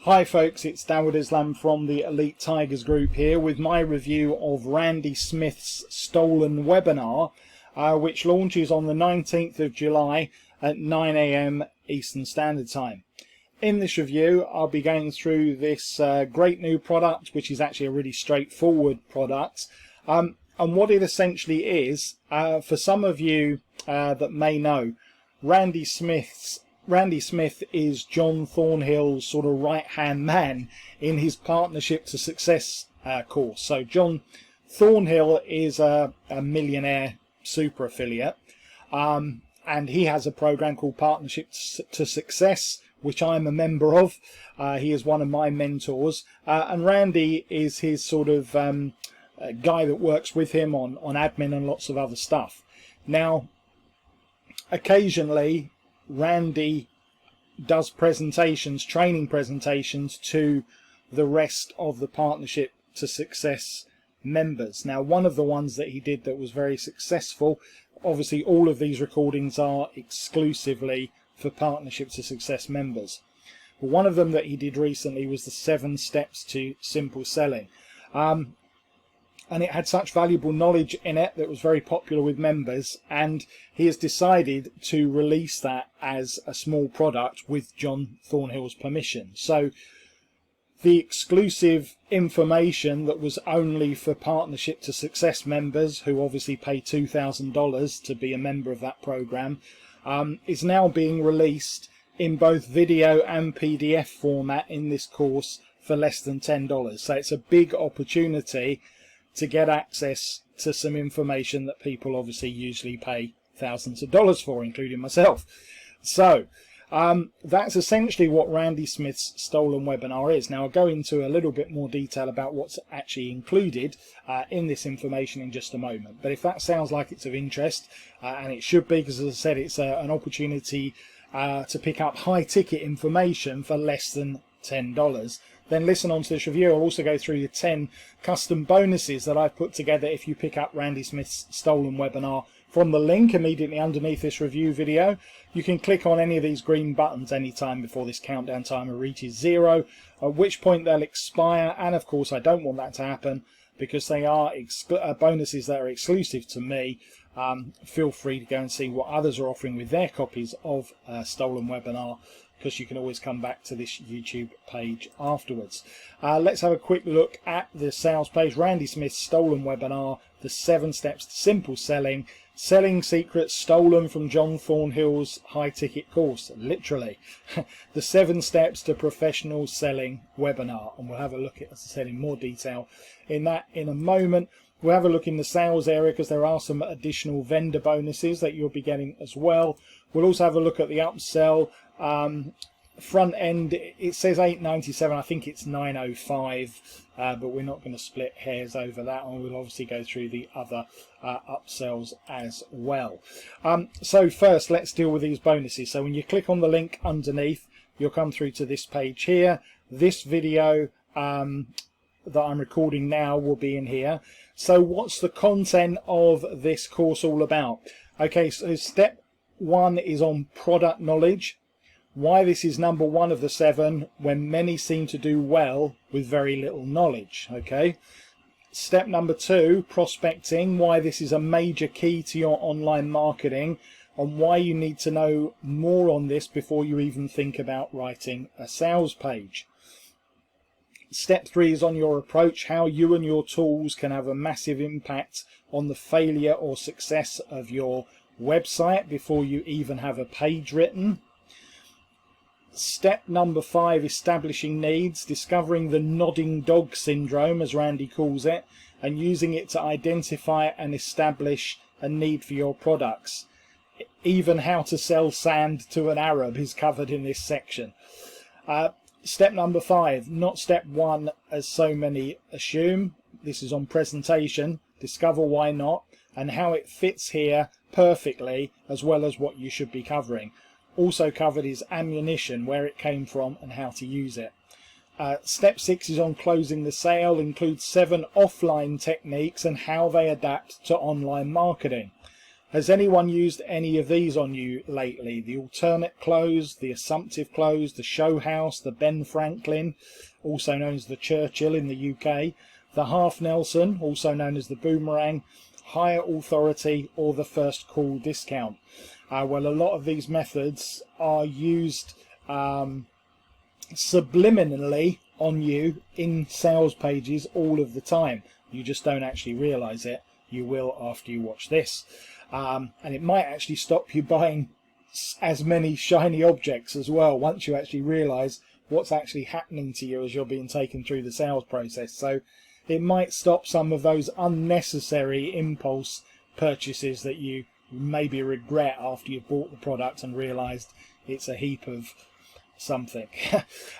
Hi folks, it's Dawud Islam from the Elite Tigers group here with my review of Randy Smith's stolen webinar, which launches on the 19th of July at 9 AM Eastern Standard Time. In this review, I'll be going through this great new product, which is actually a really straightforward product, and what it essentially is. For some of you that may know, Randy Smith is John Thornhill's sort of right-hand man in his Partnership to Success course. So John Thornhill is a millionaire super affiliate, and he has a program called Partnership to Success, which I'm a member of. He is one of my mentors, and Randy is his sort of guy that works with him on admin and lots of other stuff. Now, occasionally Randy does presentations, training presentations to the rest of the Partnership to Success members. Now, one of the ones that he did that was very successful, obviously all of these recordings are exclusively for Partnership to Success members. But one of them that he did recently was the 7 steps to simple selling. And it had such valuable knowledge in it that was very popular with members, and he has decided to release that as a small product with John Thornhill's permission. So the exclusive information that was only for Partnership to Success members, who obviously pay $2,000 to be a member of that program, is now being released in both video and PDF format in this course for less than $10. So it's a big opportunity to get access to some information that people obviously usually pay thousands of dollars for, including myself. So that's essentially what Randy Smith's stolen webinar is. Now, I'll go into a little bit more detail about what's actually included in this information in just a moment. But if that sounds like it's of interest, and it should be, because as I said, it's an opportunity to pick up high ticket information for less than $10, then listen on to this review. I'll also go through the 10 custom bonuses that I've put together if you pick up Randy Smith's stolen webinar from the link immediately underneath this review video. You can click on any of these green buttons anytime before this countdown timer reaches 0, at which point they'll expire. And of course, I don't want that to happen because they are bonuses that are exclusive to me. Feel free to go and see what others are offering with their copies of stolen webinar, because you can always come back to this YouTube page afterwards. Let's have a quick look at the sales page. Randy Smith's stolen webinar, the 7 steps to simple selling, selling secrets stolen from John Thornhill's high ticket course, literally. The 7 steps to professional selling webinar, and we'll have a look at, as I said, in more detail in that in a moment. We'll have a look in the sales area because there are some additional vendor bonuses that you'll be getting as well. We'll also have a look at the upsell. Front end, it says $897, I think it's $905, but we're not going to split hairs over that, and we'll obviously go through the other upsells as well. So first, let's deal with these bonuses. So when you click on the link underneath, you'll come through to this page here. This video that I'm recording now will be in here. So what's the content of this course all about? Okay, so step 1 is on product knowledge. Why this is number 1 of the 7 when many seem to do well with very little knowledge. Okay. Step number 2, prospecting. Why this is a major key to your online marketing, and why you need to know more on this before you even think about writing a sales page. Step 3 is on your approach, how you and your tools can have a massive impact on the failure or success of your website before you even have a page written. Step number 5, establishing needs, discovering the nodding dog syndrome, as Randy calls it, and using it to identify and establish a need for your products. Even how to sell sand to an Arab is covered in this section. Step number 5, not step 1 as so many assume. This is on presentation. Discover why not and how it fits here perfectly, as well as what you should be covering. Also covered is ammunition, where it came from and how to use it. Step 6 is on closing the sale, includes 7 offline techniques and how they adapt to online marketing. Has anyone used any of these on you lately? The alternate close, the assumptive close, the show house, the Ben Franklin, also known as the Churchill in the UK, the half Nelson, also known as the boomerang, higher authority, or the first call discount? Well, a lot of these methods are used subliminally on you in sales pages all of the time. You just don't actually realize it. You will after you watch this. And it might actually stop you buying as many shiny objects as well once you actually realize what's actually happening to you as you're being taken through the sales process. So it might stop some of those unnecessary impulse purchases that you maybe regret after you've bought the product and realized it's a heap of something.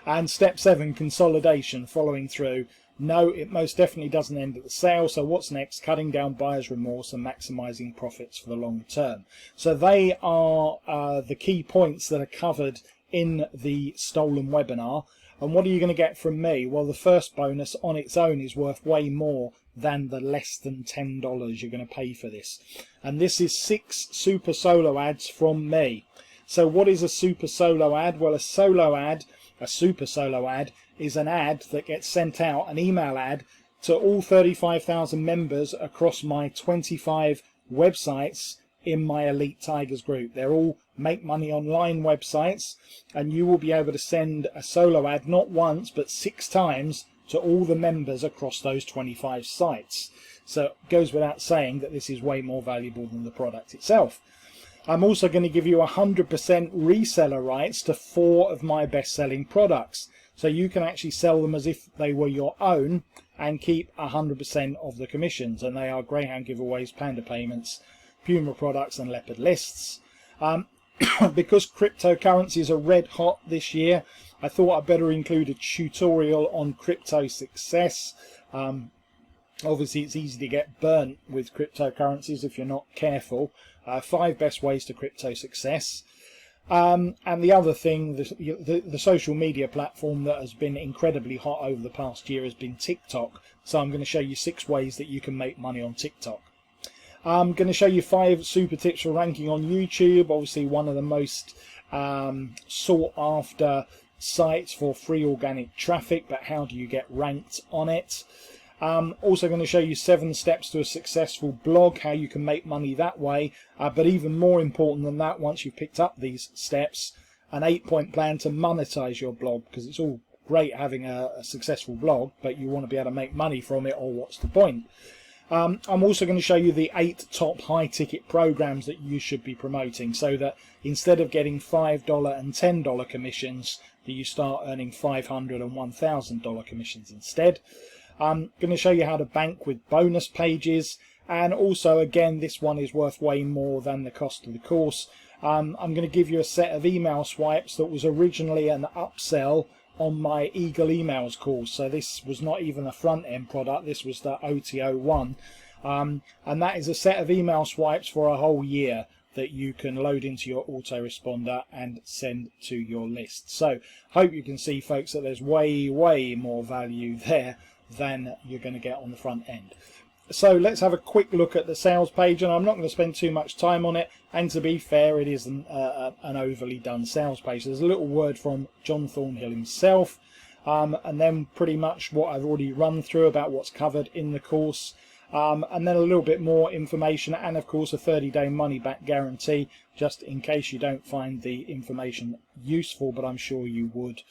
And step 7, consolidation, following through. No, it most definitely doesn't end at the sale. So what's next? Cutting down buyer's remorse and maximizing profits for the long term. So they are the key points that are covered in the stolen webinar. And what are you going to get from me? Well, the first bonus on its own is worth way more than the less than $10 you're going to pay for this. And this is 6 super solo ads from me. So what is a super solo ad? Well, a super solo ad, is an ad that gets sent out, an email ad, to all 35,000 members across my 25 websites in my Elite Tigers group. They're all make money online websites, and you will be able to send a solo ad not once but 6 times to all the members across those 25 sites. So it goes without saying that this is way more valuable than the product itself. I'm also going to give you 100% reseller rights to 4 of my best-selling products. So you can actually sell them as if they were your own and keep 100% of the commissions. And they are Greyhound giveaways, Panda payments, Puma products, and Leopard lists. Because cryptocurrencies are red hot this year, I thought I'd better include a tutorial on crypto success. Obviously, it's easy to get burnt with cryptocurrencies if you're not careful. 5 best ways to crypto success. And the other thing, the social media platform that has been incredibly hot over the past year has been TikTok. So I'm going to show you 6 ways that you can make money on TikTok. I'm going to show you 5 super tips for ranking on YouTube. Obviously, one of the most sought after sites for free organic traffic, but how do you get ranked on it? Also going to show you 7 steps to a successful blog, how you can make money that way. But even more important than that, once you've picked up these steps, an 8-point plan to monetize your blog, because it's all great having a successful blog, but you want to be able to make money from it, or what's the point? I'm also going to show you the 8 top high ticket programs that you should be promoting, so that instead of getting $5 and $10 commissions, that you start earning $500 and $1,000 commissions instead. I'm going to show you how to bank with bonus pages, and also, again, this one is worth way more than the cost of the course. I'm going to give you a set of email swipes that was originally an upsell on my Eagle Emails course. So this was not even a front end product, this was the OTO one. And that is a set of email swipes for a whole year that you can load into your autoresponder and send to your list. So hope you can see, folks, that there's way more value there than you're going to get on the front end. So let's have a quick look at the sales page, and I'm not going to spend too much time on it, and to be fair, it isn't an overly done sales page. There's a little word from John Thornhill himself, and then pretty much what I've already run through about what's covered in the course, and then a little bit more information, and of course a 30-day money-back guarantee, just in case you don't find the information useful, but I'm sure you would.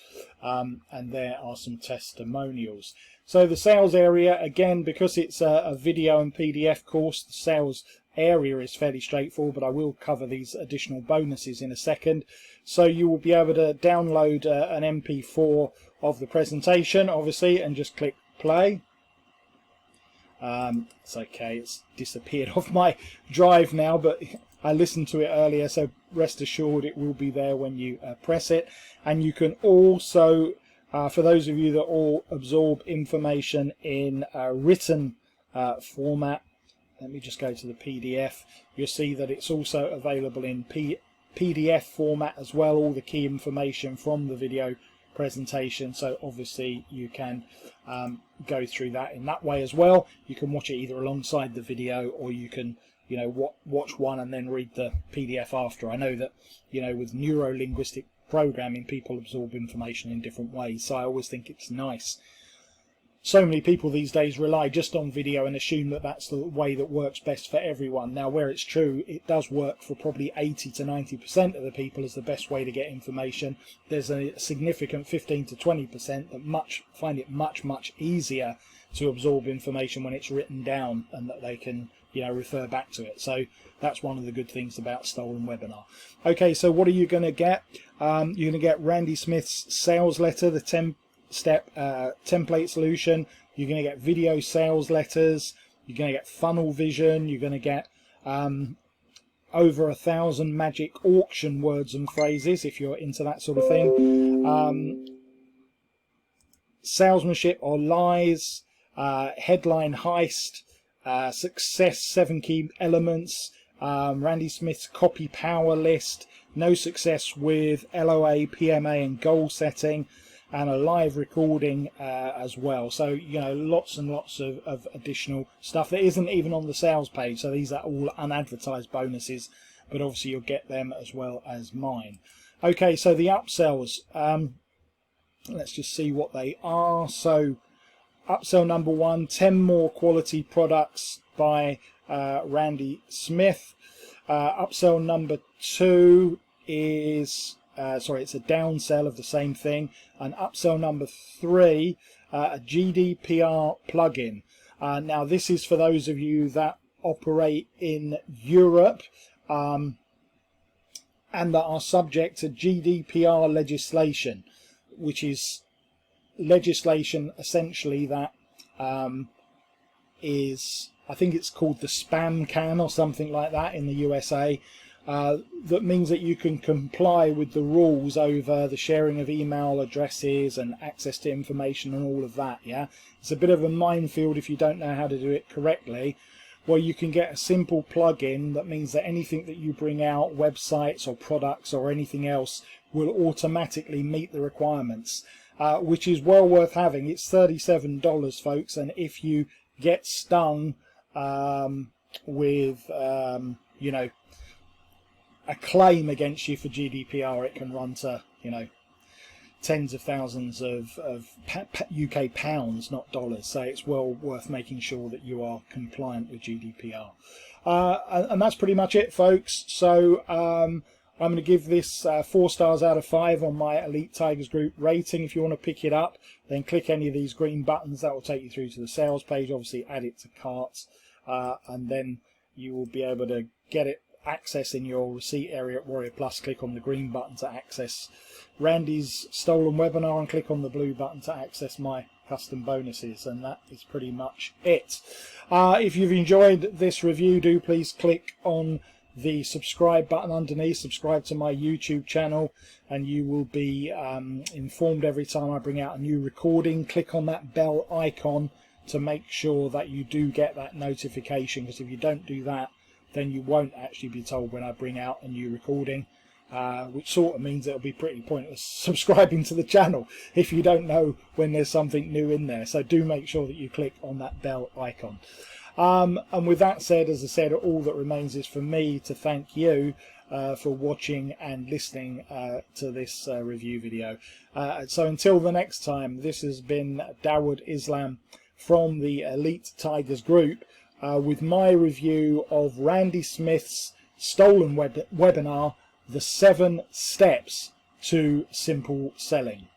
And there are some testimonials. So the sales area, again, because it's a video and PDF course, the sales area is fairly straightforward, but I will cover these additional bonuses in a second. So you will be able to download an MP4 of the presentation, obviously, and just click play. It's okay, it's disappeared off my drive now, but I listened to it earlier, so rest assured it will be there when you press it. And you can also, for those of you that all absorb information in written format, let me just go to the PDF. You'll see that it's also available in PDF format as well, all the key information from the video presentation. So obviously you can go through that in that way as well. You can watch it either alongside the video, or you can you know, watch one and then read the PDF after. I know that, you know, with neuro-linguistic programming, people absorb information in different ways, so I always think it's nice. So many people these days rely just on video and assume that that's the way that works best for everyone. Now, where it's true, it does work for probably 80 to 90% of the people as the best way to get information. There's a significant 15 to 20% that find it much easier to absorb information when it's written down and that they can, you know, refer back to it. So that's one of the good things about Stolen Webinar. Okay, so what are you going to get? You're going to get Randy Smith's sales letter, the 10-step template solution. You're going to get video sales letters. You're going to get funnel vision. You're going to get over 1,000 magic auction words and phrases if you're into that sort of thing. Salesmanship or lies, headline heist, success 7 key elements, Randy Smith's copy power list, no success with LOA, PMA and goal setting, and a live recording as well. So, you know, lots and lots of additional stuff that isn't even on the sales page. So these are all unadvertised bonuses, but obviously you'll get them as well as mine. Okay, so the upsells, let's just see what they are. So upsell number 1, 10 more quality products by Randy Smith. Upsell number 2 is it's a downsell of the same thing. And upsell number 3, a GDPR plugin. Now this is for those of you that operate in Europe and that are subject to GDPR legislation, which is legislation essentially that is, I think it's called the spam can or something like that in the USA. That means that you can comply with the rules over the sharing of email addresses and access to information and all of that. Yeah, it's a bit of a minefield if you don't know how to do it correctly. Well, you can get a simple plugin that means that anything that you bring out, websites or products or anything else, will automatically meet the requirements, which is well worth having. It's $37, folks, and if you get stung with you know, a claim against you for GDPR, it can run to, you know, tens of thousands of UK pounds, not dollars. So it's well worth making sure that you are compliant with GDPR. And that's pretty much it, folks. So I'm going to give this 4 stars out of 5 on my Elite Tigers Group rating. If you want to pick it up, then click any of these green buttons. That will take you through to the sales page. Obviously, add it to carts, and then you will be able to get it access in your receipt area at Warrior Plus. Click on the green button to access Randy's Stolen Webinar and click on the blue button to access my custom bonuses, and that is pretty much it. If you've enjoyed this review, do please click on the subscribe button underneath. Subscribe to my YouTube channel and you will be informed every time I bring out a new recording. Click on that bell icon to make sure that you do get that notification, because if you don't do that, then you won't actually be told when I bring out a new recording, which sort of means it'll be pretty pointless subscribing to the channel if you don't know when there's something new in there. So do make sure that you click on that bell icon. And with that said, as I said, all that remains is for me to thank you for watching and listening to this review video. So until the next time, this has been Dawud Islam from the Elite Tigers Group, with my review of Randy Smith's Stolen Webinar, The 7 Steps to Simple Selling.